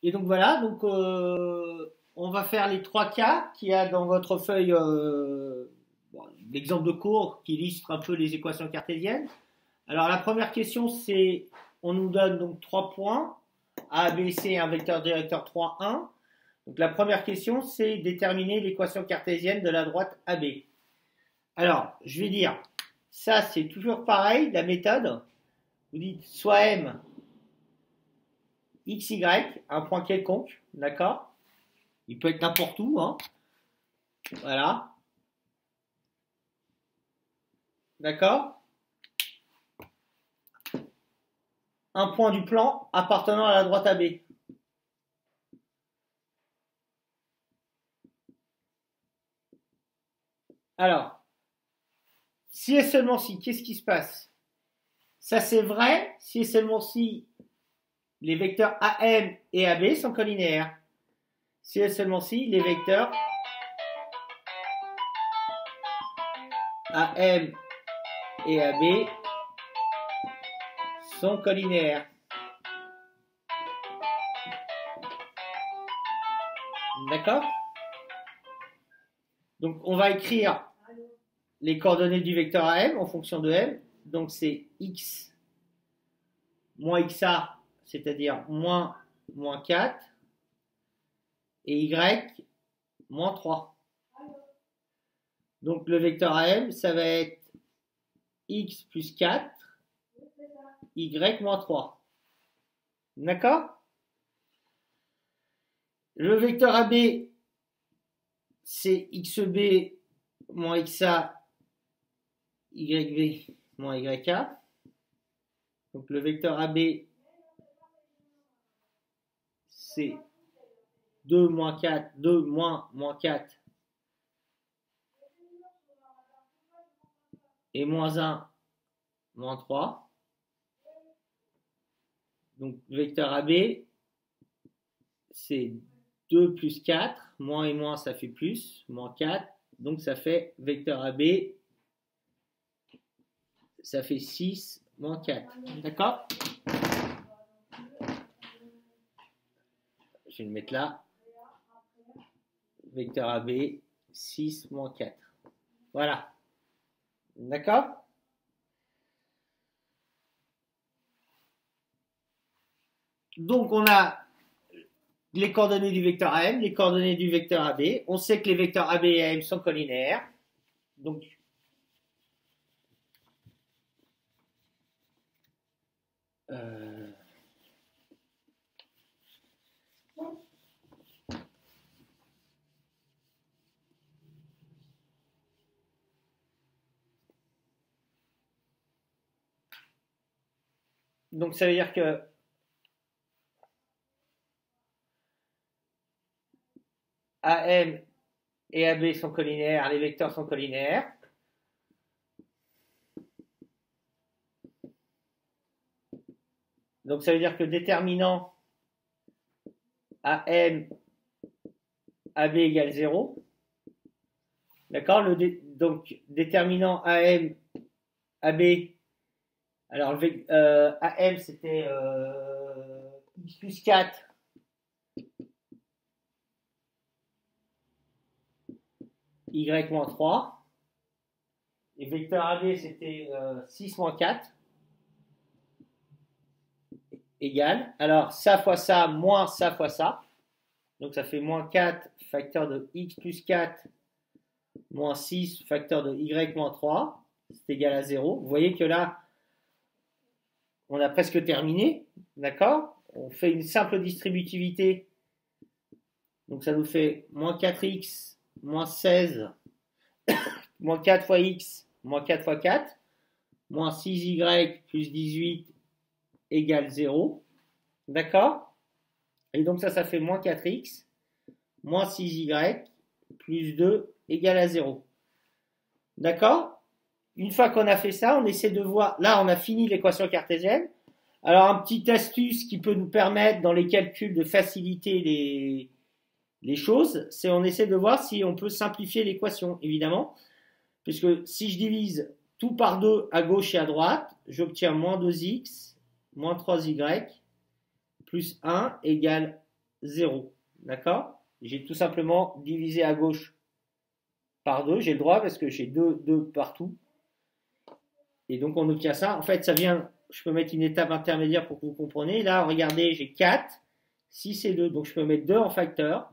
Et donc voilà, donc on va faire les trois cas qu'il y a dans votre feuille, bon, l'exemple de cours qui illustre un peu les équations cartésiennes. Alors la première question, c'est, on nous donne donc 3 points, A, B, C, un vecteur directeur 3, 1. Donc la première question, c'est déterminer l'équation cartésienne de la droite AB. Alors, je vais dire, ça c'est toujours pareil, la méthode. Vous dites soit M, X, Y, un point quelconque, d'accord? Il peut être n'importe où, hein. Voilà, d'accord? Un point du plan appartenant à la droite AB. Alors, si et seulement si, qu'est-ce qui se passe? Ça c'est vrai si et seulement si les vecteurs AM et AB sont collinéaires. Si et seulement si les vecteurs AM et AB sont collinéaires. D'accord? Donc on va écrire les coordonnées du vecteur AM en fonction de M. Donc c'est X moins XA, c'est-à-dire moins 4, et Y moins 3. Donc le vecteur AM, ça va être X plus 4, Y moins 3. D'accord? Le vecteur AB, c'est XB moins XA, YB moins YA. Donc le vecteur AB, c'est 2 moins 4, 2 moins 4 et moins 1 moins 3. Donc vecteur AB, c'est 2 plus 4, moins et moins ça fait plus, moins 4, donc ça fait vecteur AB, ça fait 6 moins 4. D'accord? Je vais le mettre là. Vecteur AB, 6 moins 4. Voilà. D'accord? Donc on a les coordonnées du vecteur AM, les coordonnées du vecteur AB. On sait que les vecteurs AB et AM sont collinéaires. Donc donc ça veut dire que AM et AB sont collinéaires, les vecteurs sont collinéaires. Donc ça veut dire que déterminant AM AB égale 0. D'accord? Donc déterminant AM AB, alors AM c'était x plus 4 y moins 3. Et vecteur AB c'était 6 moins 4 égale. Alors ça fois ça moins ça fois ça. Donc ça fait moins 4 facteur de x plus 4 moins 6 facteur de y moins 3. C'est égal à 0. Vous voyez que là, on a presque terminé. D'accord? On fait une simple distributivité. Donc ça nous fait moins 4x moins 16 moins 4 fois x moins 4 fois 4 moins 6y plus 18 égale 0. D'accord? Et donc ça fait moins 4x moins 6y plus 2 égale à 0. D'accord? Une fois qu'on a fait ça, on essaie de voir. Là, on a fini l'équation cartésienne. Alors, un petit astuce qui peut nous permettre dans les calculs de faciliter les choses, c'est on essaie de voir si on peut simplifier l'équation, évidemment. Puisque si je divise tout par 2 à gauche et à droite, j'obtiens moins 2x, moins 3y, plus 1 égale 0. D'accord? J'ai tout simplement divisé à gauche par 2. J'ai le droit parce que j'ai 2 partout. Et donc on obtient ça. En fait, ça vient, je peux mettre une étape intermédiaire pour que vous compreniez. Là, regardez, j'ai 4, 6 et 2. Donc je peux mettre 2 en facteur.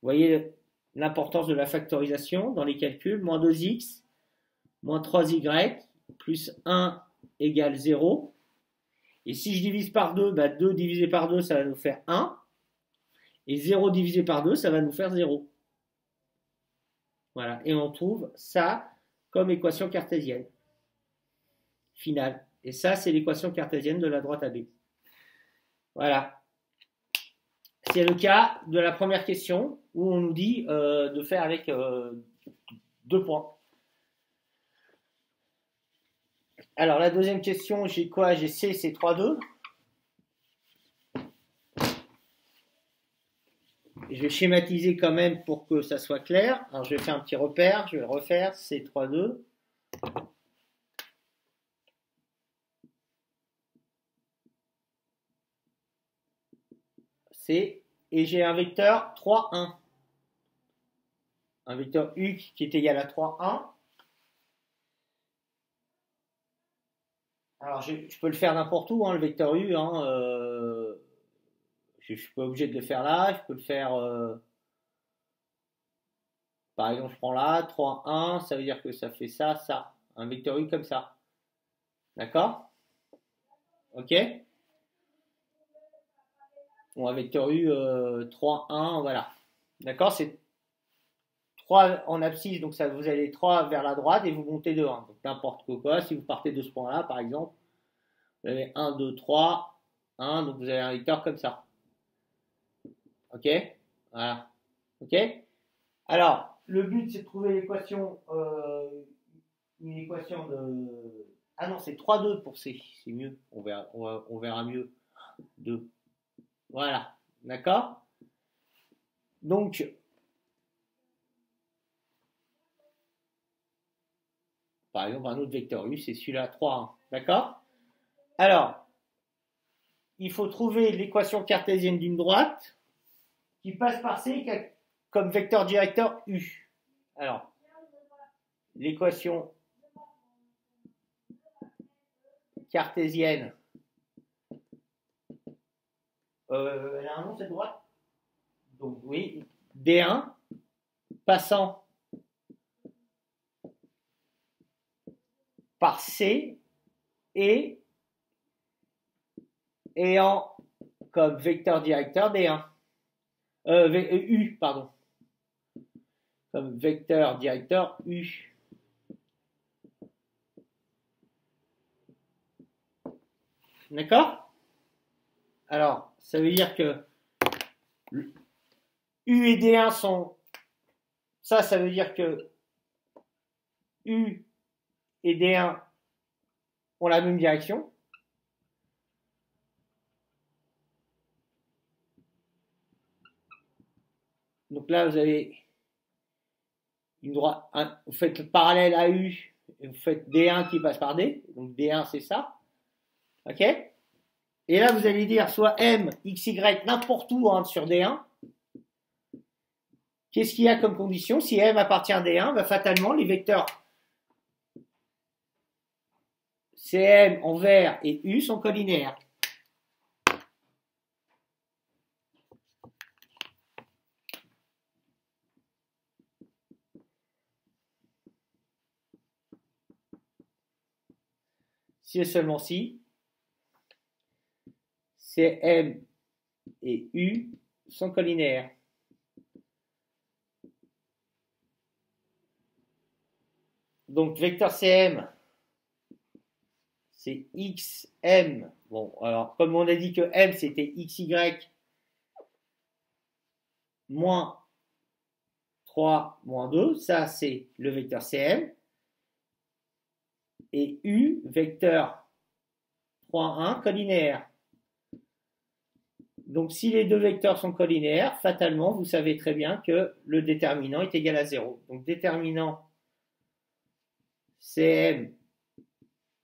Vous voyez l'importance de la factorisation dans les calculs. Moins 2x, moins 3y, plus 1 égale 0. Et si je divise par 2, 2 divisé par 2, ça va nous faire 1. Et 0 divisé par 2, ça va nous faire 0. Voilà. Et on trouve ça comme équation cartésienne finale. Et ça, c'est l'équation cartésienne de la droite AB. Voilà. C'est le cas de la première question où on nous dit de faire avec 2 points. Alors, la deuxième question, j'ai quoi? J'ai C, c'est 3, 2. Je vais schématiser quand même pour que ça soit clair. Alors, je vais faire un petit repère. Je vais refaire C, 3, 2. C. Et j'ai un vecteur 3, 1. Un vecteur U qui est égal à 3, 1. Alors, je peux le faire n'importe où, hein, le vecteur U. Je ne suis pas obligé de le faire là. Je peux le faire, par exemple, je prends là, 3, 1. Ça veut dire que ça fait ça, ça. Un vecteur U comme ça. D'accord? Ok? Bon, un vecteur U 3, 1, voilà. D'accord? C'est 3 en abscisse, donc ça, vous allez 3 vers la droite et vous montez de 1. Donc n'importe quoi. Si vous partez de ce point-là, par exemple, vous avez 1, 2, 3, 1, donc vous avez un vecteur comme ça. Ok? Voilà. Ok? Alors, le but, c'est de trouver l'équation, une équation de... Ah non, c'est 3, 2 pour C. C'est mieux. On verra mieux. 2. Voilà. D'accord? Donc, par exemple, un autre vecteur U, c'est celui-là, 3, 1. D'accord? Alors, il faut trouver l'équation cartésienne d'une droite qui passe par C comme vecteur directeur U. Alors, l'équation cartésienne, elle a un nom cette droite? Donc oui, D1 passant par C et ayant comme vecteur directeur D1. U, pardon. Comme vecteur directeur U. D'accord? Alors, ça veut dire que U et D1 sont... Ça veut dire que U et D1 ont la même direction. Donc là, vous avez une droite, vous faites le parallèle à U et vous faites D1 qui passe par D. Donc D1, c'est ça. Ok? Et là, vous allez dire soit M, X, Y, n'importe où sur D1. Qu'est-ce qu'il y a comme condition? Si M appartient à D1, fatalement, les vecteurs CM en vert et U sont collinaires. Si et seulement si, CM et U sont collinaires. Donc, vecteur CM, c'est XM. Bon, alors, comme on a dit que M, c'était XY moins 3 moins 2, ça, c'est le vecteur CM. Et U, vecteur 3, 1, collinaire. Donc, si les deux vecteurs sont collinaires, fatalement, vous savez très bien que le déterminant est égal à 0. Donc, déterminant CM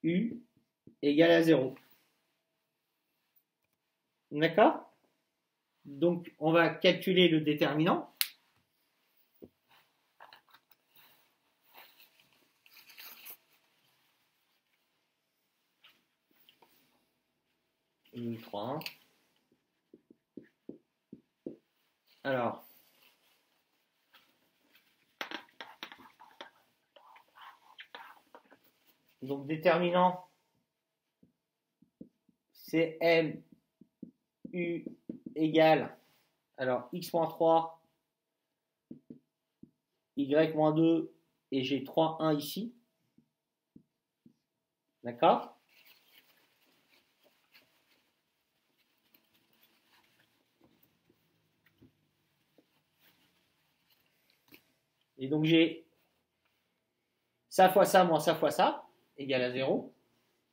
U égale à 0. D'accord? Donc, on va calculer le déterminant. Une, 3. Alors, donc déterminant, c'est M U égale, alors x moins 3, y moins 2, et j'ai 3, 1 ici. D'accord? Et donc j'ai ça fois ça moins ça fois ça, égale à 0.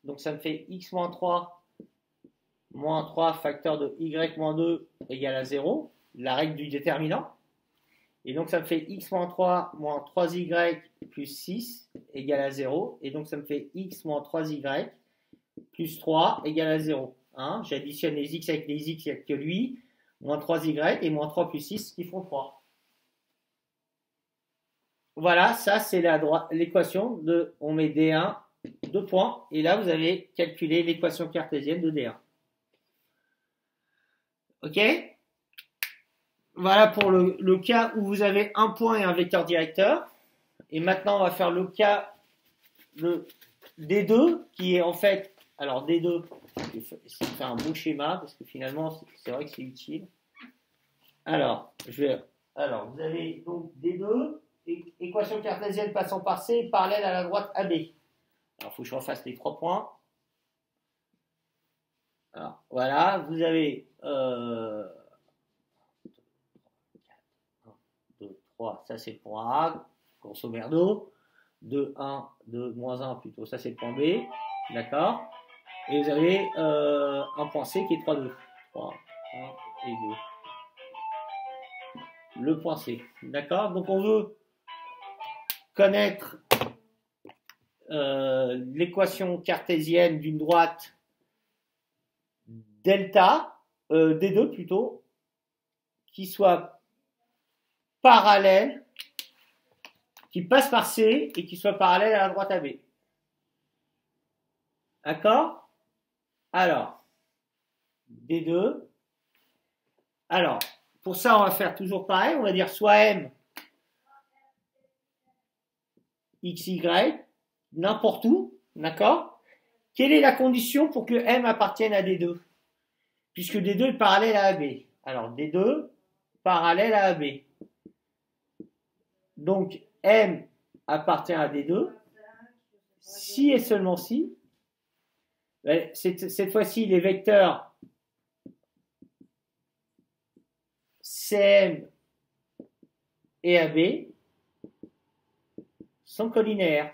Donc ça me fait x moins 3 facteur de y moins 2 égale à 0, la règle du déterminant. Et donc ça me fait x moins 3 moins 3y plus 6 égale à 0. Et donc ça me fait x moins 3y plus 3 égale à 0. Hein, j'additionne les x avec les x, il n'y a que lui. Moins 3y et moins 3 plus 6 qui font 3. Voilà, ça c'est l'équation de, on met D1, 2 points, et là vous avez calculé l'équation cartésienne de D1. Ok? Voilà pour le cas où vous avez un point et un vecteur directeur. Et maintenant on va faire le cas de D2, qui est en fait, alors D2, je vais faire un beau schéma, parce que finalement c'est vrai que c'est utile. Alors, vous avez donc D2, équation cartésienne passant par C, parallèle à la droite AB. Alors, il faut que je refasse les 3 points. Alors, voilà, vous avez 1, 2, 3, ça c'est le point A, grosso merdo. 2, 1, 2, moins 1 plutôt, ça c'est le point B. D'accord? Et vous avez un point C qui est 3, 2. 3, 1 et 2. Le point C. D'accord? Donc on veut connaître l'équation cartésienne d'une droite delta, D2 plutôt, qui soit parallèle, qui passe par C et qui soit parallèle à la droite AB. D'accord? Alors, D2. Alors, pour ça, on va faire toujours pareil. On va dire soit M, XY, n'importe où. D'accord? Quelle est la condition pour que M appartienne à D2? Puisque D2 est parallèle à AB. Alors, D2 parallèle à AB. Donc, M appartient à D2. Si et seulement si. Cette fois-ci, les vecteurs CM et AB sont collinaires.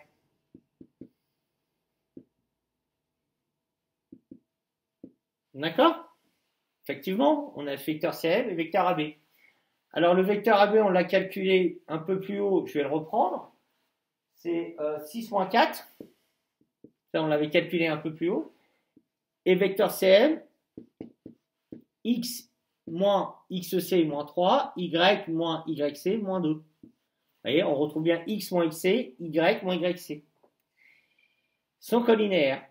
D'accord? Effectivement, on a le vecteur CM et le vecteur AB. Alors, le vecteur AB, on l'a calculé un peu plus haut, je vais le reprendre. C'est 6 moins 4. Ça, on l'avait calculé un peu plus haut. Et vecteur CM, x moins xc moins 3, y moins yc moins 2. Vous voyez, on retrouve bien x moins xc, y moins yc. Sont collinaires.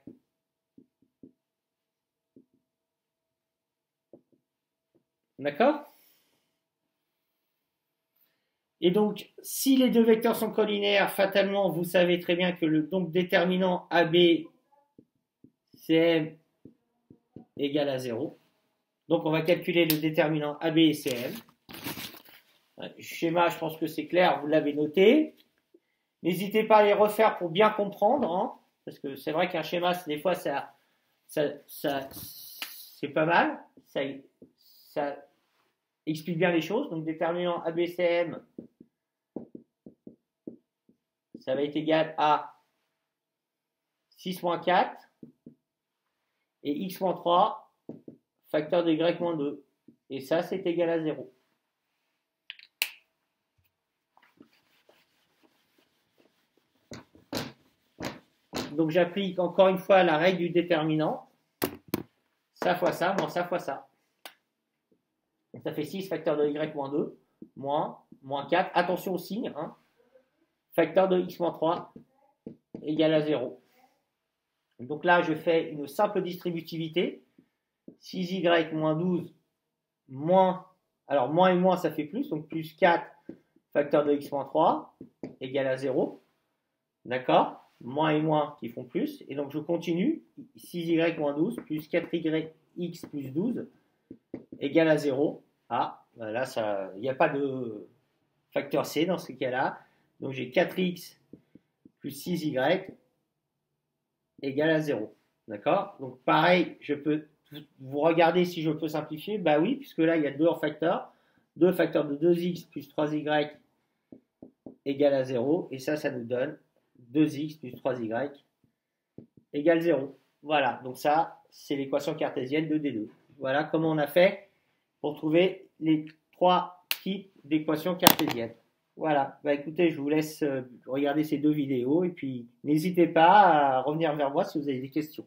D'accord? Et donc, si les deux vecteurs sont collinaires, fatalement, vous savez très bien que le donc, déterminant AB, CM égale à 0. Donc, on va calculer le déterminant AB et CM. Le schéma, je pense que c'est clair, vous l'avez noté. N'hésitez pas à les refaire pour bien comprendre, hein, parce que c'est vrai qu'un schéma, des fois, c'est pas mal. Ça explique bien les choses. Donc, déterminant ABCM, ça va être égal à 6 moins 4 et x moins 3, facteur de y moins 2. Et ça, c'est égal à 0. Donc, j'applique encore une fois la règle du déterminant. Ça fois ça, moins ça fois ça. Ça fait 6 facteur de y moins 2, moins 4. Attention au signe, hein. Facteur de x moins 3 égale à 0. Donc là, je fais une simple distributivité. 6y moins 12 moins, alors moins et moins, ça fait plus, donc plus 4 facteur de x moins 3 égale à 0. D'accord? Moins et moins qui font plus. Et donc je continue. 6y moins 12 plus 4yx plus 12 égale à 0. Ah, là, il n'y a pas de facteur C dans ce cas-là. Donc j'ai 4x plus 6y égale à 0. D'accord? Donc pareil, je peux vous regardez si je peux simplifier. Bah oui, puisque là, il y a 2 hors facteurs. 2 facteurs de 2x plus 3y égale à 0. Et ça nous donne 2x plus 3y égale 0. Voilà, donc ça, c'est l'équation cartésienne de D2. Voilà comment on a fait pour trouver les 3 types d'équations cartésiennes. Voilà, bah écoutez, je vous laisse regarder ces 2 vidéos et puis n'hésitez pas à revenir vers moi si vous avez des questions.